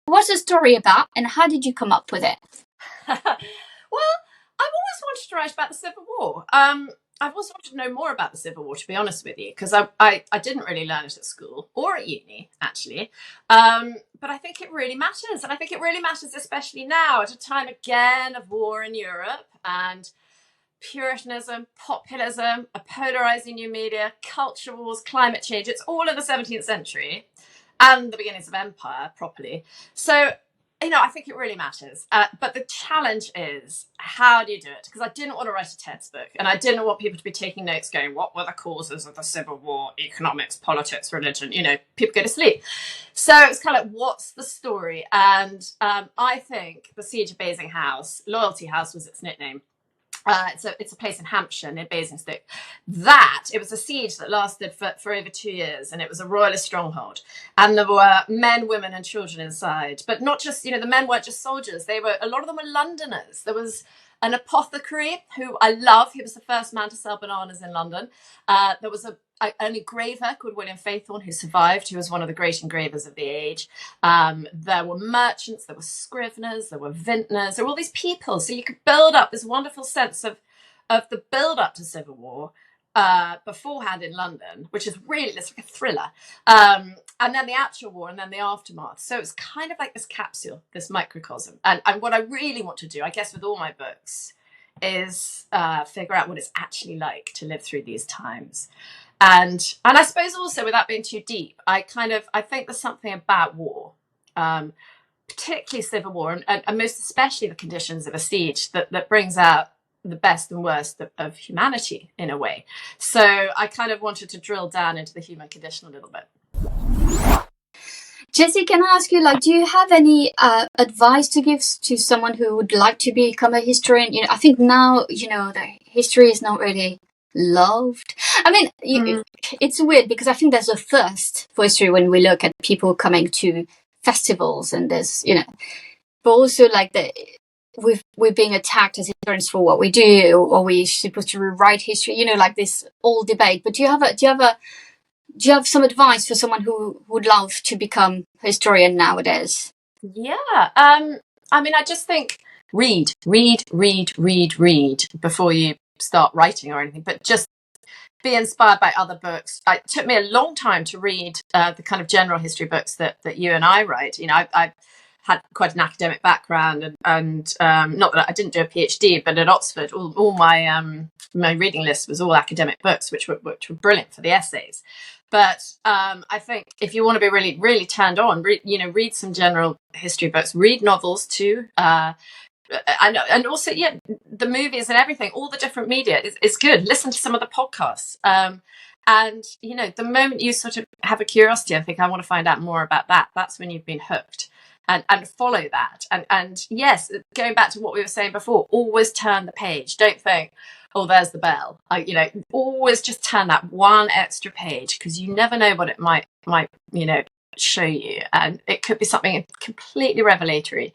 What's the story about, and how did you come up with it? Well, I've always wanted to write about the Civil War. I've also wanted to know more about the Civil War, to be honest with you, because I didn't really learn it at school or at uni, actually. But I think it really matters. And I think it really matters, especially now, at a time, again, of war in Europe and Puritanism, populism, a polarizing new media, culture wars, climate change. It's all in the 17th century and the beginnings of empire, properly. So, I think it really matters. But the challenge is, how do you do it? Because I didn't want to write a textbook, and I didn't want people to be taking notes going, what were the causes of the Civil War? Economics, politics, religion, people go to sleep. So it's kind of like, what's the story? And I think the Siege of Basing House, Loyalty House was its nickname. It's a place in Hampshire near Basingstoke. It was a siege that lasted for over 2 years, and it was a royalist stronghold. And there were men, women, and children inside. But not just, the men weren't just soldiers. A lot of them were Londoners. There was an apothecary who I love. He was the first man to sell bananas in London. There was an engraver called William Faithorne who survived, who was one of the great engravers of the age. There were merchants, there were scriveners, there were vintners, there were all these people. So you could build up this wonderful sense of the build up to Civil War beforehand in London, which is really, it's like a thriller. And then the actual war, and then the aftermath. So it's kind of like this capsule, this microcosm. And what I really want to do, I guess, with all my books, is figure out what it's actually like to live through these times. And I suppose also, without being too deep, I think there's something about war, particularly Civil War, and most especially the conditions of a siege, that brings out the best and worst of humanity in a way. So I kind of wanted to drill down into the human condition a little bit. Jessie, can I ask you, do you have any advice to give to someone who would like to become a historian? I think now, the history is not really loved. I mean, it's weird because I think there's a thirst for history when we look at people coming to festivals, and there's, but also we're being attacked as historians for what we do, or we're supposed to rewrite history, this old debate. But do you have some advice for someone who would love to become a historian nowadays? Yeah. I just think read before you start writing or anything, but just be inspired by other books. It took me a long time to read the kind of general history books that you and I write. I had quite an academic background, and not that I didn't do a PhD, but at Oxford, all my reading list was all academic books, which were brilliant for the essays. But I think if you want to be really, really turned on, read some general history books, read novels too. And also, the movies and everything, all the different media is good. Listen to some of the podcasts. And, the moment you sort of have a curiosity, I think I want to find out more about that. That's when you've been hooked, and follow that. And yes, going back to what we were saying before, always turn the page. Don't think, oh, there's the bell. Always just turn that one extra page, because you never know what it might show you. And it could be something completely revelatory.